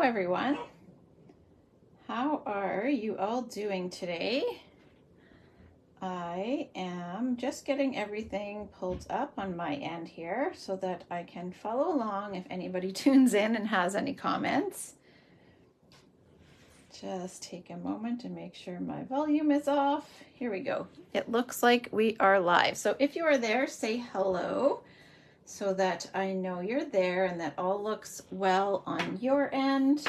everyone. How are you all doing today? I am just getting everything pulled up on my end here so that I can follow along if anybody tunes in and has any comments. Just take a moment and make sure my volume is off. Here we go. It looks like we are live. So if you are there, say hello so that I know you're there and that all looks well on your end.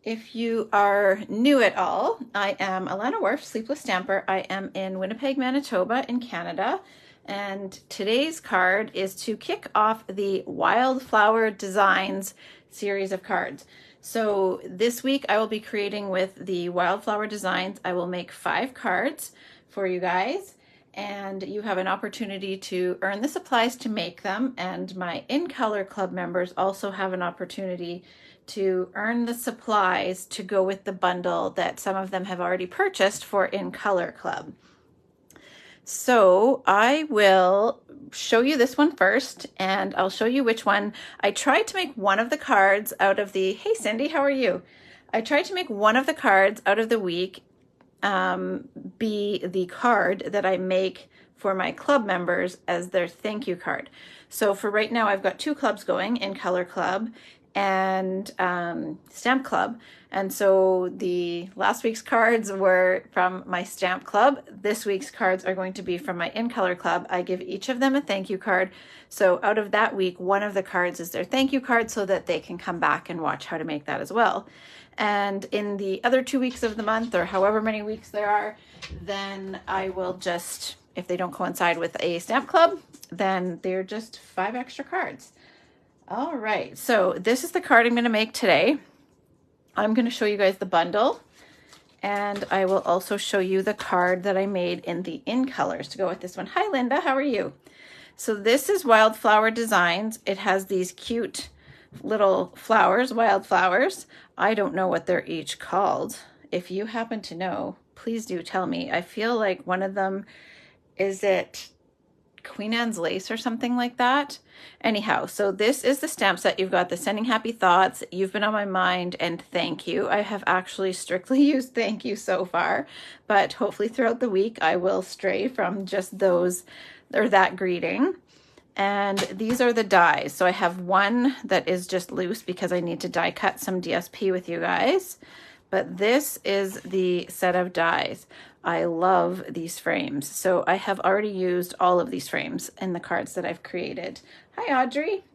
If you are new at all, I am Alana Worf, Sleepless Stamper. I am in Winnipeg, Manitoba in Canada. And today's card is to kick off the Wildflower Designs series of cards. So this week I will be creating with the Wildflower Designs. I will make 5 cards for you guys. And you have an opportunity to earn the supplies to make them. And my In Color Club members also have an opportunity to earn the supplies to go with the bundle that some of them have already purchased for In Color Club. So I will show you this one first, and I'll show you which one. I tried to make one of the cards out of the, hey Cindy, how are you? I tried to make one of the cards out of the week be the card that I make for my club members as their thank you card. So for right now, I've got 2 clubs going, In Color Club and Stamp Club. And so the last week's cards were from my Stamp Club. This week's cards are going to be from my In Color Club. I give each of them a thank you card. So out of that week, one of the cards is their thank you card so that they can come back and watch how to make that as well. And in the other 2 weeks of the month, or however many weeks there are, then I will just, if they don't coincide with a Stamp Club, then they're just 5 extra cards. All right, so this is the card I'm going to make today. I'm going to show you guys the bundle, and I will also show you the card that I made in the In Colors to go with this one. Hi, Linda, how are you? So this is Wildflower Designs. It has these cute little flowers, wildflowers. I don't know what they're each called. If you happen to know, please do tell me. I feel like one of them, is it Queen Anne's Lace or something like that? Anyhow, so this is the stamp set. You've got the Sending Happy Thoughts, You've Been on My Mind, and Thank You. I have actually strictly used Thank You so far, but hopefully throughout the week I will stray from just those or that greeting. And these are the dies. So I have one that is just loose because I need to die cut some DSP with you guys. But this is the set of dies. I love these frames. So I have already used all of these frames in the cards that I've created. Hi, Audrey.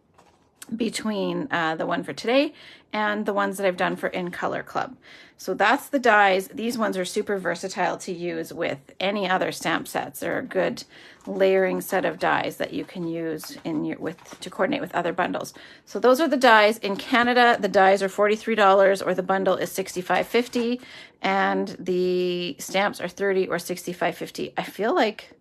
Between the one for today and the ones that I've done for In Color Club. So that's the dies. These ones are super versatile to use with any other stamp sets. They're a good layering set of dies that you can use in your to coordinate with other bundles. So those are the dies. In Canada, the dies are $43 or the bundle is $65.50, and the stamps are $30 or $65.50. I feel like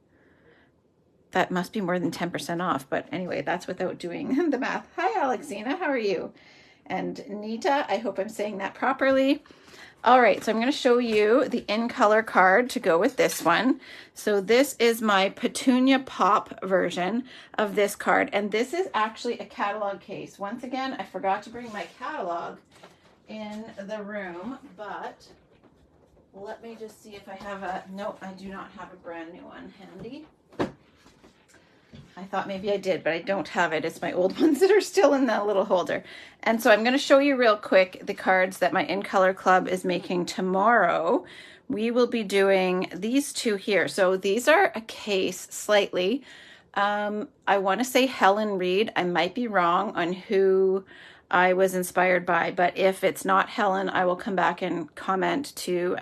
that must be more than 10% off, but anyway, that's without doing the math. Hi, Alexina, how are you? And Nita, I hope I'm saying that properly. All right, so I'm going to show you the In Color card to go with this one. So this is my Petunia Pop version of this card, and this is actually a catalog case. Once again, I forgot to bring my catalog in the room, but let me just see if I have a, no, I do not have a brand new one handy. I thought maybe I did, but I don't have it. It's my old ones that are still in that little holder. And so I'm going to show you real quick the cards that my In Color Club is making tomorrow. We will be doing these 2 here. So these are a case slightly. I want to say Helen Reed. I might be wrong on who I was inspired by, but if it's not Helen, I will come back and comment to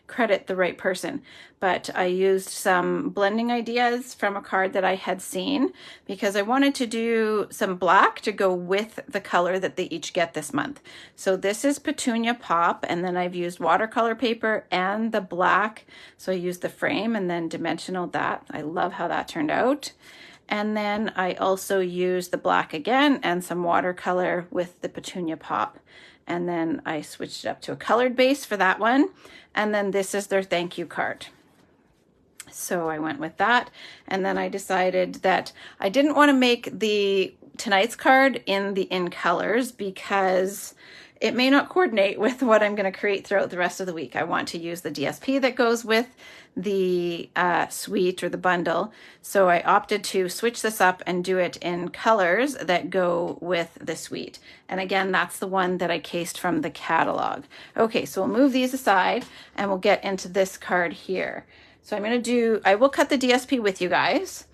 credit the right person. But I used some blending ideas from a card that I had seen because I wanted to do some black to go with the color that they each get this month. So this is Petunia Pop, and then I've used watercolor paper and the black. So I used the frame and then dimensional that. I love how that turned out. And then I also used the black again and some watercolor with the Petunia Pop. And then I switched it up to a colored base for that one. And then this is their thank you card. So I went with that. And then I decided that I didn't want to make the tonight's card in the In Colors because it may not coordinate with what I'm going to create throughout the rest of the week. I want to use the DSP that goes with the suite or the bundle. So I opted to switch this up and do it in colors that go with the suite. And again, that's the one that I cased from the catalog. Okay, so we'll move these aside and we'll get into this card here. So I will cut the DSP with you guys.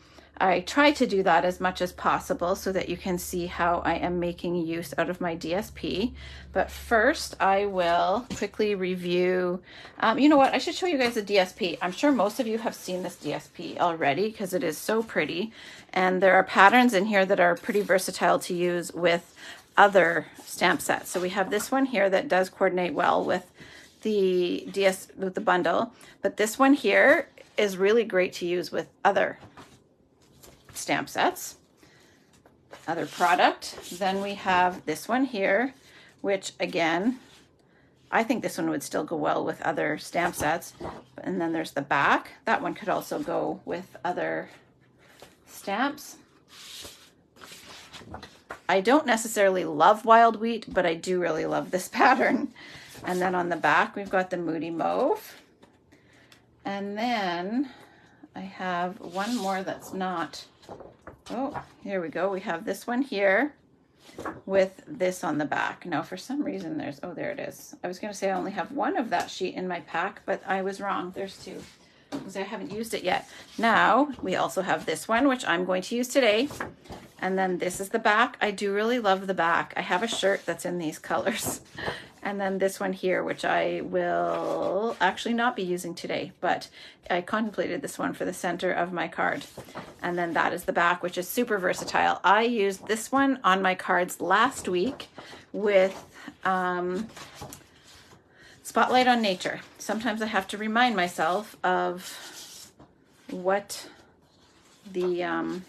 I try to do that as much as possible so that you can see how I am making use out of my DSP. But first I will quickly review, you know what, I should show you guys the DSP. I'm sure most of you have seen this DSP already because it is so pretty. And there are patterns in here that are pretty versatile to use with other stamp sets. So we have this one here that does coordinate well with the bundle, but this one here is really great to use with other stamp sets, other product. Then we have this one here, which again, I think this one would still go well with other stamp sets. And then there's the back. That one could also go with other stamps. I don't necessarily love wild wheat, but I do really love this pattern. And then on the back, we've got the Moody Mauve. And then I have one more that's not, oh, here we go. We have this one here with this on the back. Now, for some reason, oh, there it is. I was going to say I only have one of that sheet in my pack, but I was wrong. There's two because I haven't used it yet. Now, we also have this one, which I'm going to use today. And then this is the back. I do really love the back. I have a shirt that's in these colors. And then this one here, which I will actually not be using today, but I contemplated this one for the center of my card. And then that is the back, which is super versatile. I used this one on my cards last week with Spotlight on Nature. Sometimes I have to remind myself of what the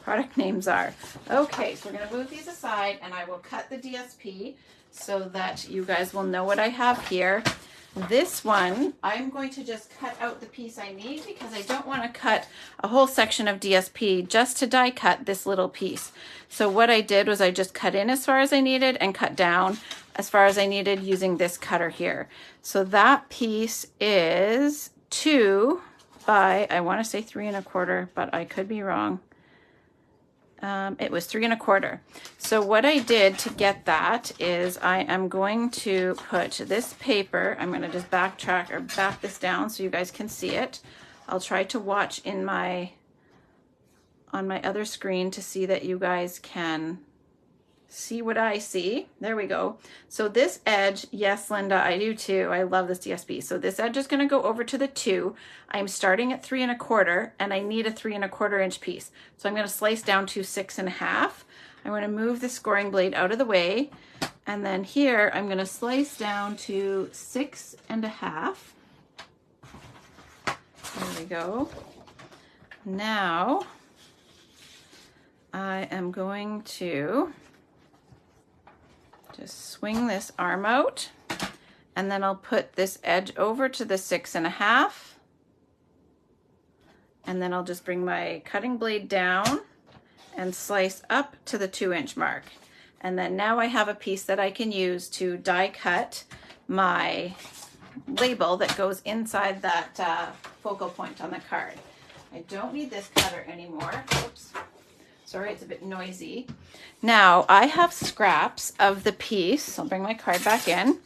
product names are. Okay, so we're going to move these aside and I will cut the DSP so that you guys will know what I have here. This one, I'm going to just cut out the piece I need because I don't want to cut a whole section of DSP just to die cut this little piece. So what I did was I just cut in as far as I needed and cut down as far as I needed using this cutter here. So that piece is 2 by, I want to say 3 1/4, but I could be wrong. It was 3 1/4. So what I did to get that is I am going to put this paper, I'm going to just backtrack or back this down so you guys can see it. I'll try to watch on my other screen to see that you guys can see what I see. There we go. So this edge, yes, Linda, I do too. I love this DSP. So this edge is going to go over to the 2. I'm starting at 3 1/4 and I need a 3 1/4 inch piece. So I'm going to slice down to 6 1/2. I'm going to move the scoring blade out of the way. And then here I'm going to slice down to 6 1/2. There we go. Now I am going to just swing this arm out and then I'll put this edge over to the 6 1/2 and then I'll just bring my cutting blade down and slice up to the 2 inch mark. And then now I have a piece that I can use to die cut my label that goes inside that focal point on the card. I don't need this cutter anymore. Oops. Sorry, it's a bit noisy. Now, I have scraps of the piece. I'll bring my card back in.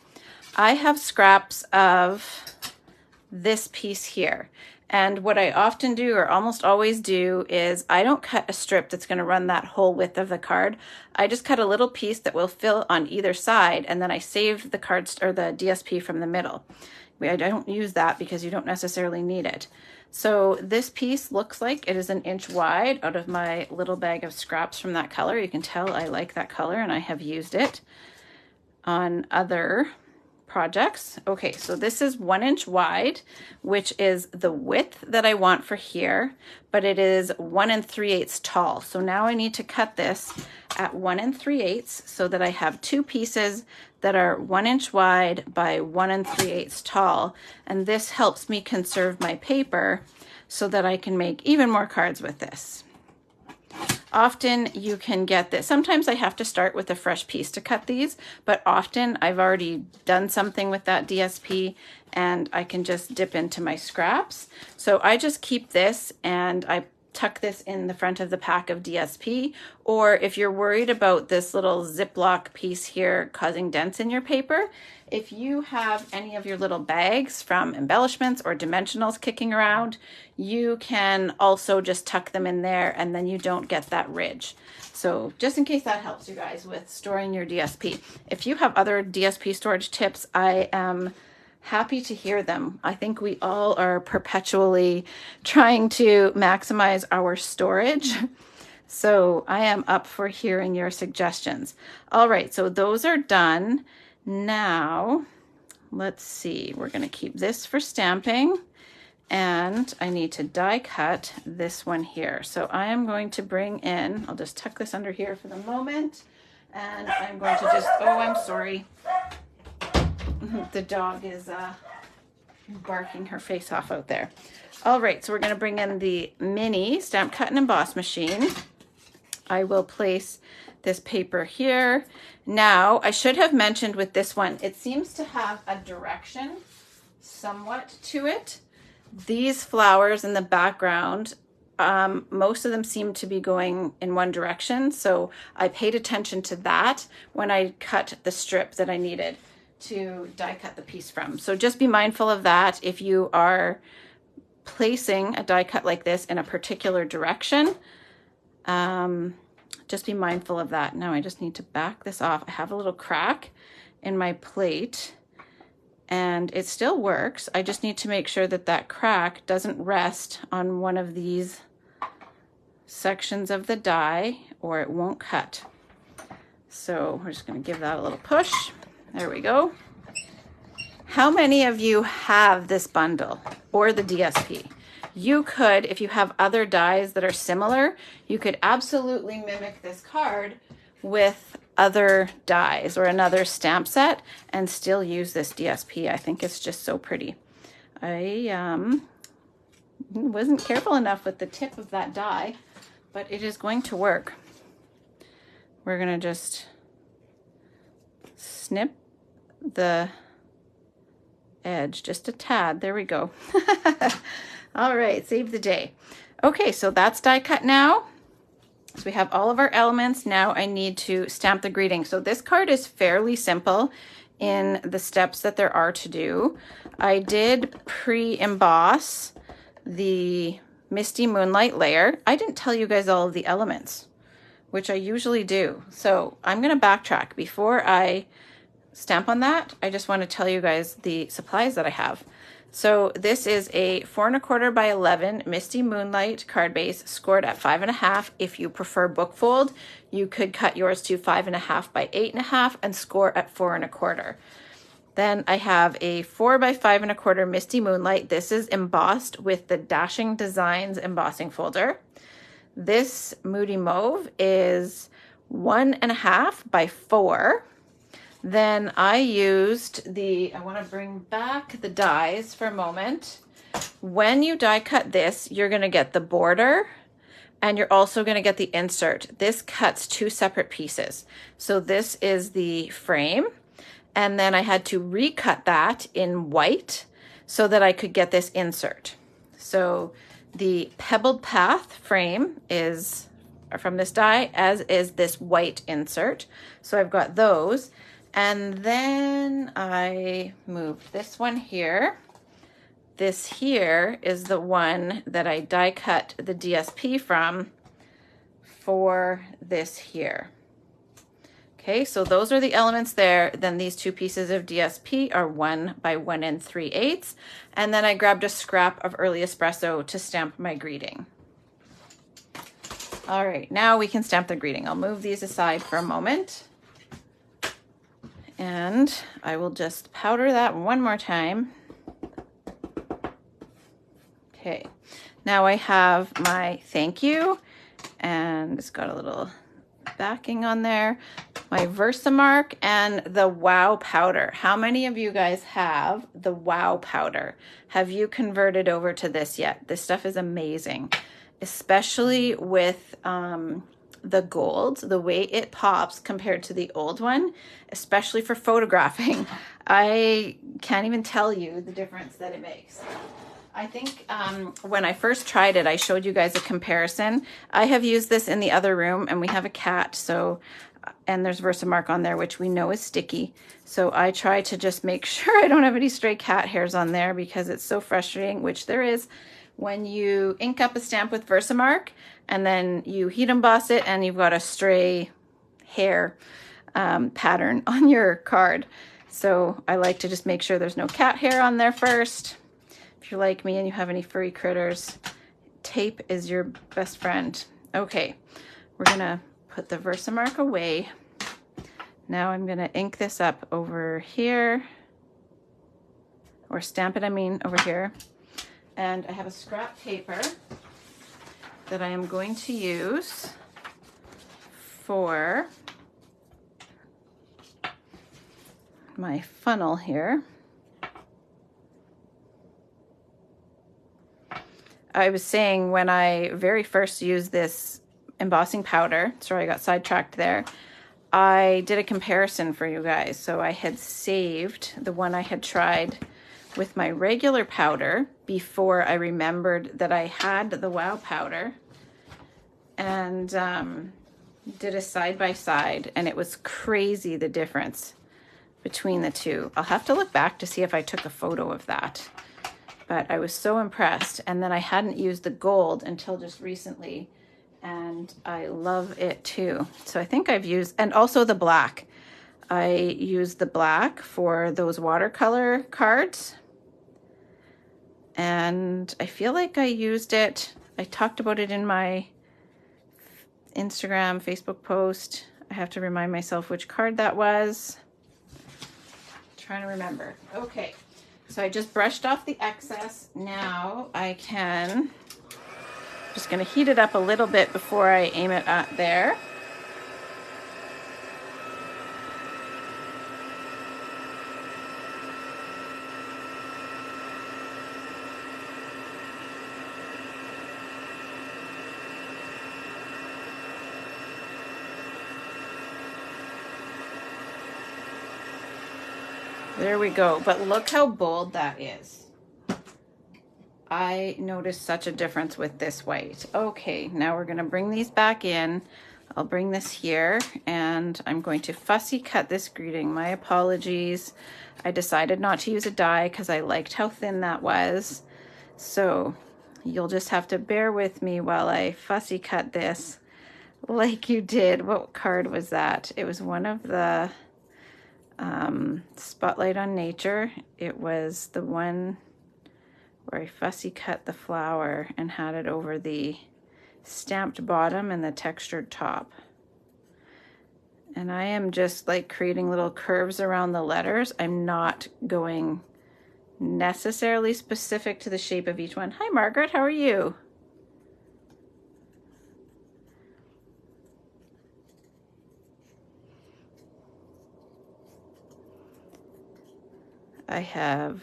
I have scraps of this piece here. And what I often do, or almost always do, is I don't cut a strip that's going to run that whole width of the card. I just cut a little piece that will fill on either side, and then I save the cards or the DSP from the middle. I don't use that because you don't necessarily need it. So this piece looks like it is 1 inch wide out of my little bag of scraps from that color. You can tell I like that color and I have used it on other projects. Okay, so this is 1 inch wide, which is the width that I want for here, but it is 1 3/8 tall. So now I need to cut this at 1 3/8 so that I have 2 pieces that are 1 inch wide by 1 3/8 tall. And this helps me conserve my paper so that I can make even more cards with this. Often you can get this. Sometimes I have to start with a fresh piece to cut these, but often I've already done something with that DSP and I can just dip into my scraps. So I just keep this and I tuck this in the front of the pack of DSP, or if you're worried about this little Ziploc piece here causing dents in your paper, if you have any of your little bags from embellishments or dimensionals kicking around, you can also just tuck them in there and then you don't get that ridge. So just in case that helps you guys with storing your DSP. If you have other DSP storage tips, I am happy to hear them. I think we all are perpetually trying to maximize our storage. So I am up for hearing your suggestions. All right, so those are done. Now, let's see, we're going to keep this for stamping and I need to die cut this one here. So I am going to bring in, I'll just tuck this under here for the moment, and I'm going to just, oh, I'm sorry. The dog is barking her face off out there. All right, so we're going to bring in the mini stamp cut and emboss machine. I will place this paper here. Now, I should have mentioned with this one, it seems to have a direction somewhat to it. These flowers in the background, most of them seem to be going in one direction, so I paid attention to that when I cut the strip that I needed to die cut the piece from. So just be mindful of that if you are placing a die cut like this in a particular direction. Just be mindful of that. Now I just need to back this off. I have a little crack in my plate and it still works. I just need to make sure that that crack doesn't rest on one of these sections of the die or it won't cut. So we're just going to give that a little push. There we go. How many of you have this bundle or the DSP? You could, if you have other dies that are similar, you could absolutely mimic this card with other dies or another stamp set and still use this DSP. I think it's just so pretty. I wasn't careful enough with the tip of that die, but it is going to work. We're going to just snip the edge just a tad. There we go. All right, save the day. Okay, so that's die cut now. So we have all of our elements. Now I need to stamp the greeting. So this card is fairly simple in the steps that there are to do. I did pre-emboss the Misty Moonlight layer. I didn't tell you guys all of the elements, which I usually do. So I'm going to backtrack. Before I stamp on that, I just want to tell you guys the supplies that I have. So this is a 4 1/4 by 11 Misty Moonlight card base scored at 5 1/2. If you prefer book fold, you could cut yours to 5 1/2 by 8 1/2 and score at 4 1/4. Then I have a 4 by 5 1/4 Misty Moonlight. This is embossed with the Dashing Designs embossing folder. This Moody Mauve is 1 1/2 by 4. Then I used I want to bring back the dies for a moment. When you die cut this, you're going to get the border and you're also going to get the insert. This cuts 2 separate pieces. So this is the frame, and then I had to recut that in white so that I could get this insert. So the Pebbled Path frame is from this die, as is this white insert. So I've got those. And then I moved this one here. This here is the one that I die cut the DSP from for this here. Okay, so those are the elements there. Then these 2 pieces of DSP are 1 by 1 3/8. And then I grabbed a scrap of early espresso to stamp my greeting. All right, now we can stamp the greeting. I'll move these aside for a moment. And I will just powder that one more time. Okay, now I have my thank you, and it's got a little backing on there, my Versamark, and the Wow powder. How many of you guys have the Wow powder? Have you converted over to this yet? This stuff is amazing, especially with the gold, the way it pops compared to the old one, especially for photographing. I can't even tell you the difference that it makes. I think when I first tried it, I showed you guys a comparison. I have used this in the other room, and we have a cat, so, and there's Versamark on there, which we know is sticky. So I try to just make sure I don't have any stray cat hairs on there, because it's so frustrating, which there is, when you ink up a stamp with Versamark and then you heat emboss it and you've got a stray hair pattern on your card. So I like to just make sure there's no cat hair on there first. If you're like me and you have any furry critters, tape is your best friend. Okay, we're gonna put the Versamark away. Now I'm gonna ink this up over here, or stamp it, I mean, over here. And I have a scrap paper that I am going to use for my funnel here. I was saying when I very first used this embossing powder, sorry I got sidetracked there, I did a comparison for you guys. So I had saved the one I had tried with my regular powder before I remembered that I had the Wow powder, and did a side by side, and it was crazy the difference between the two. I'll have to look back to see if I took a photo of that, but I was so impressed. And then I hadn't used the gold until just recently, and I love it too. So I think I've used, and also the black. I used the black for those watercolor cards, and I feel like I used it, I talked about it in my Instagram, Facebook post. I have to remind myself which card that was. Trying to remember. Okay, so I just brushed off the excess. Now I can, just gonna heat it up a little bit before I aim it at there. There we go, but look how bold that is. I noticed such a difference with this white. Okay, now we're gonna bring these back in. I'll bring this here, and I'm going to fussy cut this greeting. My apologies. I decided not to use a die because I liked how thin that was. So you'll just have to bear with me while I fussy cut this like you did. What card was that? It was one of the Spotlight on Nature. It was the one where I fussy cut the flower and had it over the stamped bottom and the textured top. And I am just like creating little curves around the letters. I'm not going necessarily specific to the shape of each one. Hi Margaret, how are you? I have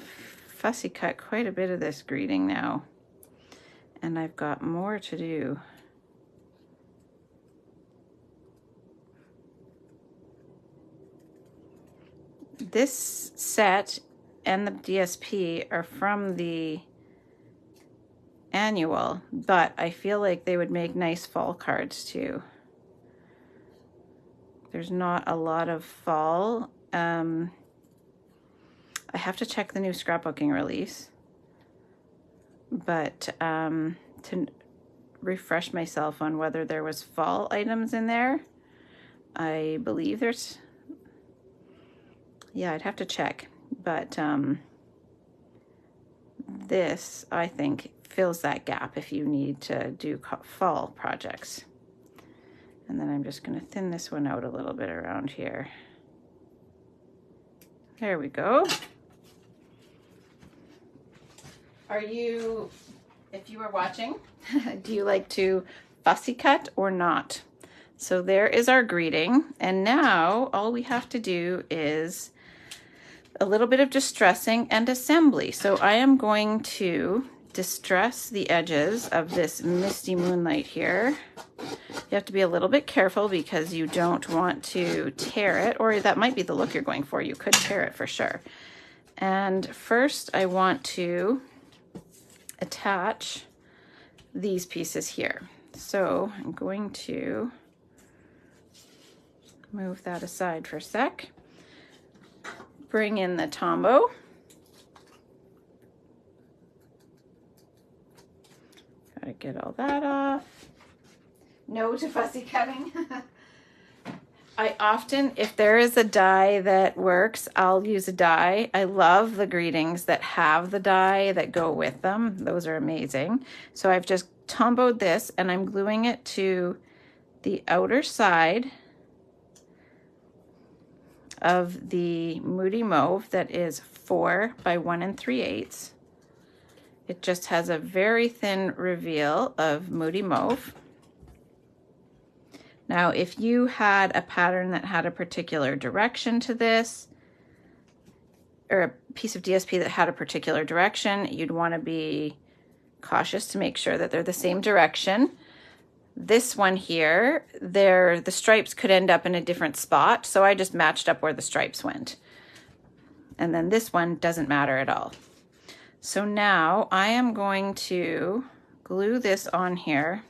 fussy cut quite a bit of this greeting now, and I've got more to do. This set and the DSP are from the annual, but I feel like they would make nice fall cards too. There's not a lot of fall. I have to check the new scrapbooking release, but to refresh myself on whether there was fall items in there, I believe there's, yeah, I'd have to check, but this, I think, fills that gap if you need to do fall projects. And then I'm just going to thin this one out a little bit around here. There we go. Are you, if you are watching, do you like to fussy cut or not? So there is our greeting. And now all we have to do is a little bit of distressing and assembly. So I am going to distress the edges of this Misty Moonlight here. You have to be a little bit careful because you don't want to tear it, or that might be the look you're going for. You could tear it for sure. And first I want to attach these pieces here. So I'm going to move that aside for a sec. Bring in the Tombow. Gotta get all that off. No to fussy cutting. I often, if there is a die that works, I'll use a die. I love the greetings that have the die that go with them. Those are amazing. So I've just Tombowed this and I'm gluing it to the outer side of the Moody Mauve that is 4 by 1 3/8. It just has a very thin reveal of Moody Mauve. Now, if you had a pattern that had a particular direction to this, or a piece of DSP that had a particular direction, you'd want to be cautious to make sure that they're the same direction. This one here, the stripes could end up in a different spot, so I just matched up where the stripes went. And then this one doesn't matter at all. So now I am going to glue this on here,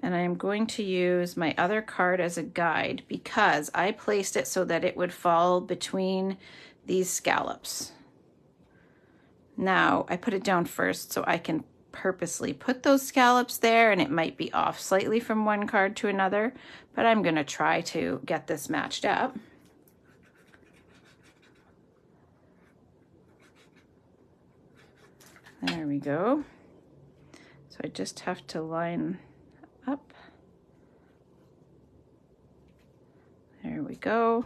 and I am going to use my other card as a guide because I placed it so that it would fall between these scallops. Now I put it down first so I can purposely put those scallops there, and it might be off slightly from one card to another, but I'm going to try to get this matched up. There we go. So I just have to line up. There we go.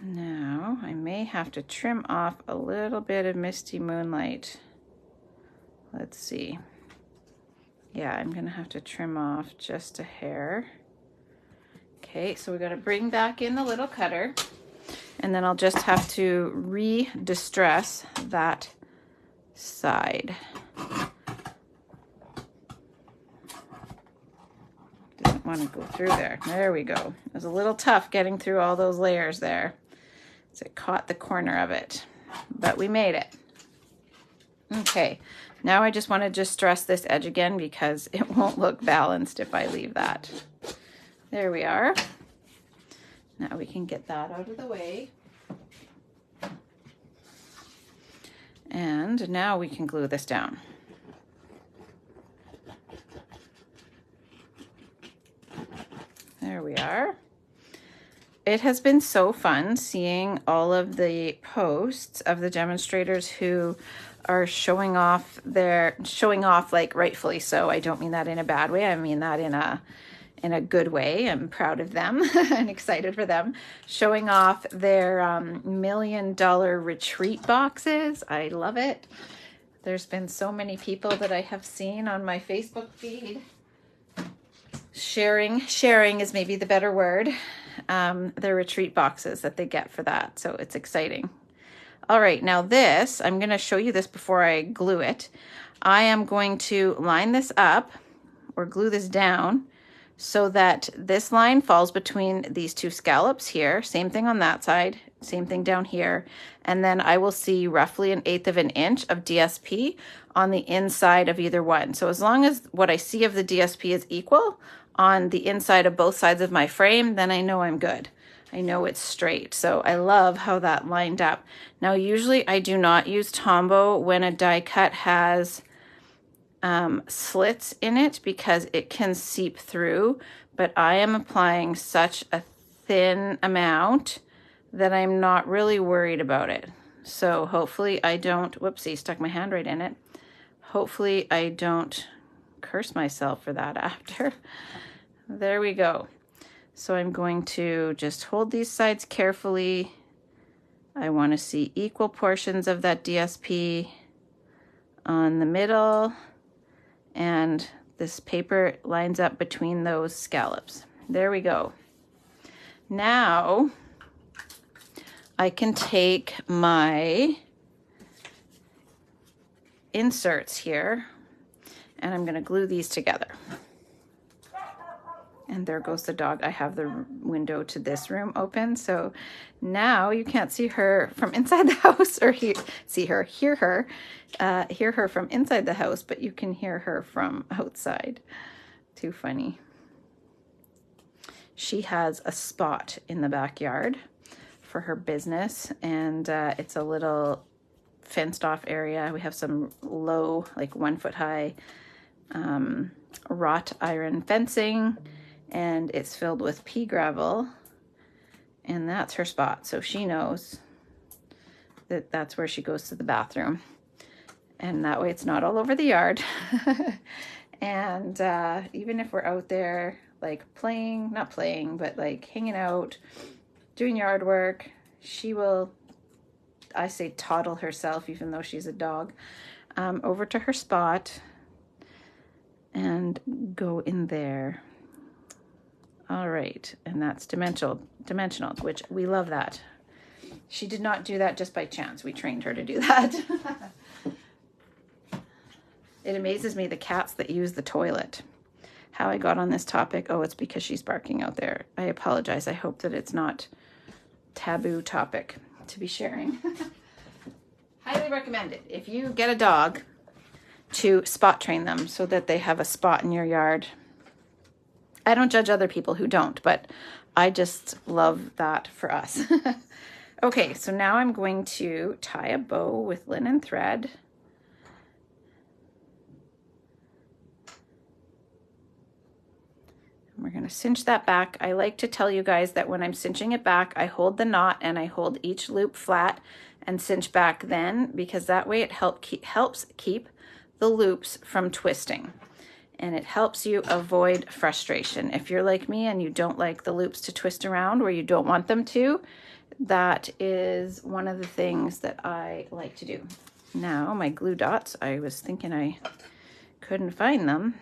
Now I may have to trim off a little bit of Misty Moonlight. Let's see. Yeah, I'm gonna have to trim off just a hair. Okay, so we gotta bring back in the little cutter, and then I'll just have to re-distress that side. Didn't want to go through there. There we go. It was a little tough getting through all those layers there. So it caught the corner of it, but we made it. Okay, now I just want to distress this edge again because it won't look balanced if I leave that. There we are. Now we can get that out of the way. And now we can glue this down. There we are. It has been so fun seeing all of the posts of the demonstrators who are showing off like rightfully so. I don't mean that in a bad way. I mean that in a good way. I'm proud of them and excited for them. Showing off their $1 million retreat boxes. I love it. There's been so many people that I have seen on my Facebook feed sharing is maybe the better word, their retreat boxes that they get for that. So it's exciting. All right, now this, I'm going to show you this before I glue it. I am going to line this up or glue this down so that this line falls between these two scallops here. Same thing on that side, same thing down here. And then I will see roughly 1/8 of an inch of DSP on the inside of either one. So as long as what I see of the DSP is equal on the inside of both sides of my frame, then I know I'm good. I know it's straight. So I love how that lined up. Now, usually I do not use Tombow when a die cut has slits in it because it can seep through, but I am applying such a thin amount that I'm not really worried about it. So hopefully I don't, whoopsie, stuck my hand right in it. Hopefully I don't curse myself for that after. There we go. So I'm going to just hold these sides carefully. I want to see equal portions of that DSP on the middle, and this paper lines up between those scallops. There we go. Now I can take my inserts here, and I'm going to glue these together. And there goes the dog. I have the window to this room open, so now you can't see her from inside the house, or hear her from inside the house, but you can hear her from outside. Too funny. She has a spot in the backyard for her business, and it's a little fenced off area. We have some low, like 1 foot high wrought iron fencing, and it's filled with pea gravel, and that's her spot. So she knows that that's where she goes to the bathroom, and that way it's not all over the yard. And even if we're out there like not playing, but like hanging out, doing yard work, she will, I say, toddle herself, even though she's a dog, over to her spot and go in there. All right, and that's dimensional, which we love that. She did not do that just by chance. We trained her to do that. It amazes me, the cats that use the toilet. How I got on this topic, oh, it's because she's barking out there. I apologize. I hope that it's not taboo topic to be sharing. Highly recommend it. If you get a dog, to spot train them so that they have a spot in your yard. I don't judge other people who don't, but I just love that for us. Okay, so now I'm going to tie a bow with linen thread. We're going to cinch that back. I like to tell you guys that when I'm cinching it back, I hold the knot and I hold each loop flat and cinch back then, because that way it helps keep the loops from twisting, and it helps you avoid frustration. If you're like me and you don't like the loops to twist around where you don't want them to, that is one of the things that I like to do. Now my glue dots, I was thinking I couldn't find them.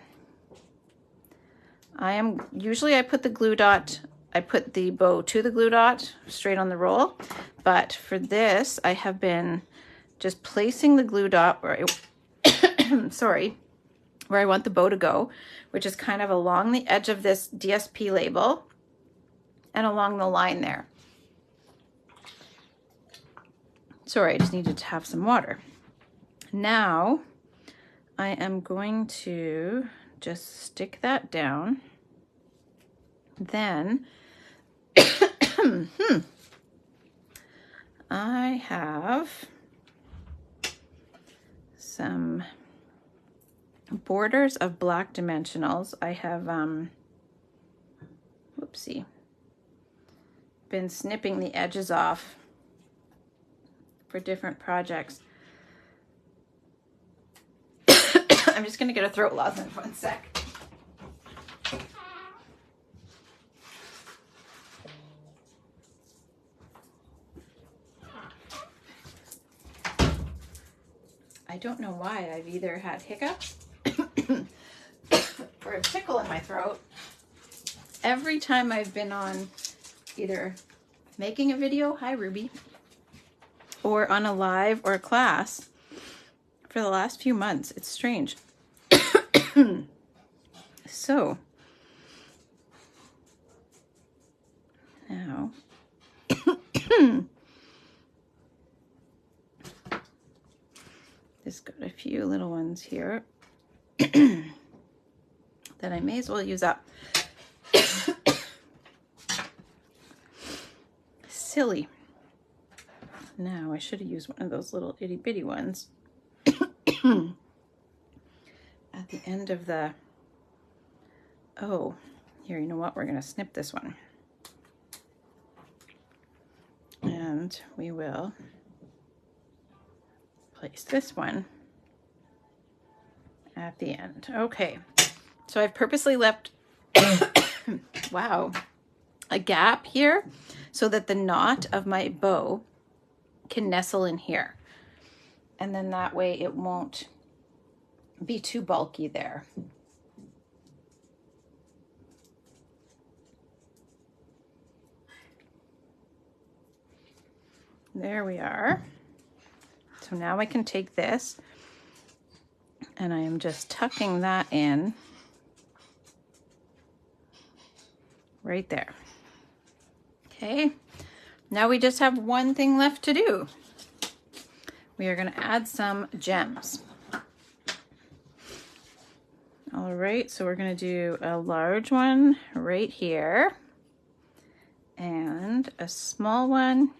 Usually I put the glue dot, I put the bow to the glue dot straight on the roll, but for this I have been just placing the glue dot where where I want the bow to go, which is kind of along the edge of this DSP label and along the line there. Sorry, I just needed to have some water. Now I am going to just stick that down. Then I have some borders of black dimensionals. I have been snipping the edges off for different projects. I'm just gonna get a throat lozenge 1 sec. I don't know why. I've either had hiccups or a tickle in my throat every time I've been on either making a video, hi Ruby, or on a live or a class for the last few months. It's strange. So now just got a few little ones here that I may as well use up. Silly. Now I should have used one of those little itty bitty ones at the end of the, oh, here, you know what? We're gonna snip this one. And we will place this one at the end. Okay, so I've purposely left, wow, a gap here so that the knot of my bow can nestle in here. And then that way it won't be too bulky there. There we are. So now I can take this And I am just tucking that in right there. Okay, now we just have one thing left to do. We are going to add some gems. All right, so we're going to do a large one right here and a small one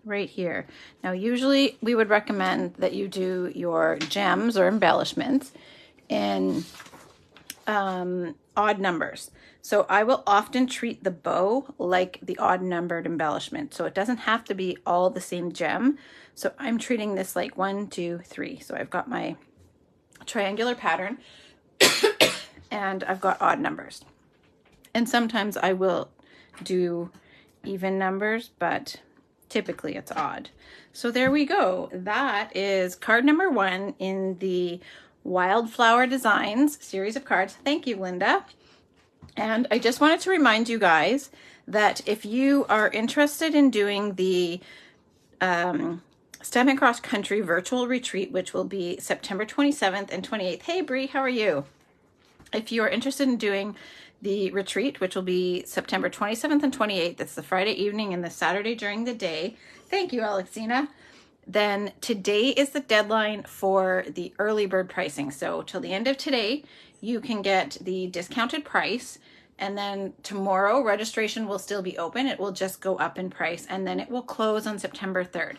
right here. Now, usually we would recommend that you do your gems or embellishments in odd numbers. So I will often treat the bow like the odd numbered embellishment. So it doesn't have to be all the same gem. So I'm treating this like 1, 2, 3. So I've got my triangular pattern and I've got odd numbers. And sometimes I will do even numbers, but typically it's odd. So there we go. That is card number 1 in the Wildflower Designs series of cards. Thank you, Linda. And I just wanted to remind you guys that if you are interested in doing the Stamping Cross Country virtual retreat, which will be September 27th and 28th. Hey, Bree, how are you? If you are interested in doing the retreat, which will be September 27th and 28th, that's the Friday evening and the Saturday during the day. Thank you, Alexina. Then today is the deadline for the early bird pricing. So till the end of today, you can get the discounted price. And then tomorrow, registration will still be open. It will just go up in price, and then it will close on September 3rd.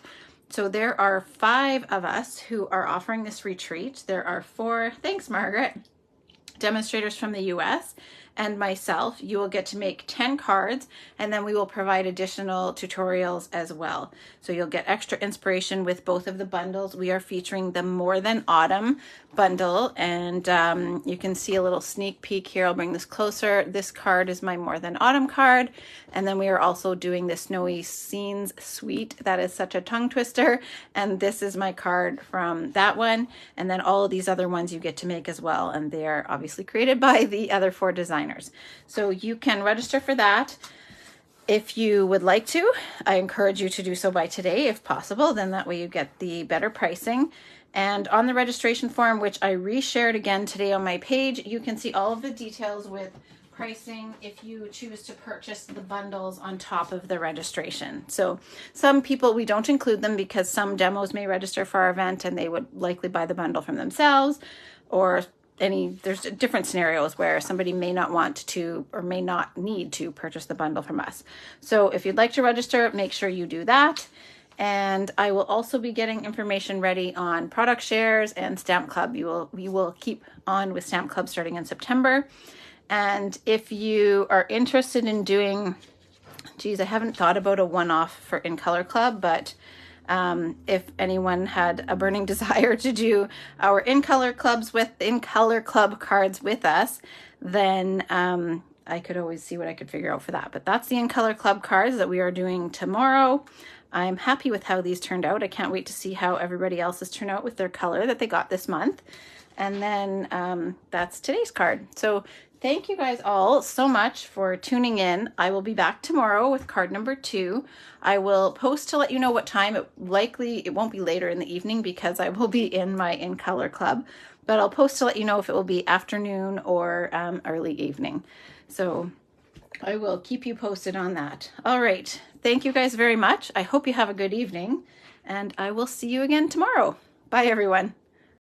So there are 5 of us who are offering this retreat. There are 4, thanks, Margaret, demonstrators from the US and myself. You will get to make 10 cards, and then we will provide additional tutorials as well. So you'll get extra inspiration with both of the bundles. We are featuring the More Than Autumn bundle, and you can see a little sneak peek here. I'll bring this closer. This card is my More Than Autumn card, and then we are also doing the Snowy Scenes Suite. That is such a tongue twister, and this is my card from that one, and then all of these other ones you get to make as well, and they are obviously created by the other 4 designers. So you can register for that. If you would like to, I encourage you to do so by today if possible, then that way you get the better pricing. And on the registration form, which I reshared again today on my page, you can see all of the details with pricing if you choose to purchase the bundles on top of the registration. So some people, we don't include them because some demos may register for our event and they would likely buy the bundle from themselves, or there's different scenarios where somebody may not want to or may not need to purchase the bundle from us. So if you'd like to register, make sure you do that. And I will also be getting information ready on product shares and Stamp Club. We will keep on with Stamp Club starting in September. And if you are interested in doing, geez, I haven't thought about a one-off for In Color Club, but if anyone had a burning desire to do our In Color Club cards with us, then I could always see what I could figure out for that. But that's the In Color Club cards that we are doing tomorrow. I'm happy with how these turned out. I can't wait to see how everybody else's turn out with their color that they got this month. And then that's today's card. So thank you guys all so much for tuning in. I will be back tomorrow with card number 2. I will post to let you know what time. It won't be later in the evening because I will be in my In Color Club, but I'll post to let you know if it will be afternoon or early evening. So I will keep you posted on that. All right. Thank you guys very much. I hope you have a good evening, and I will see you again tomorrow. Bye, everyone.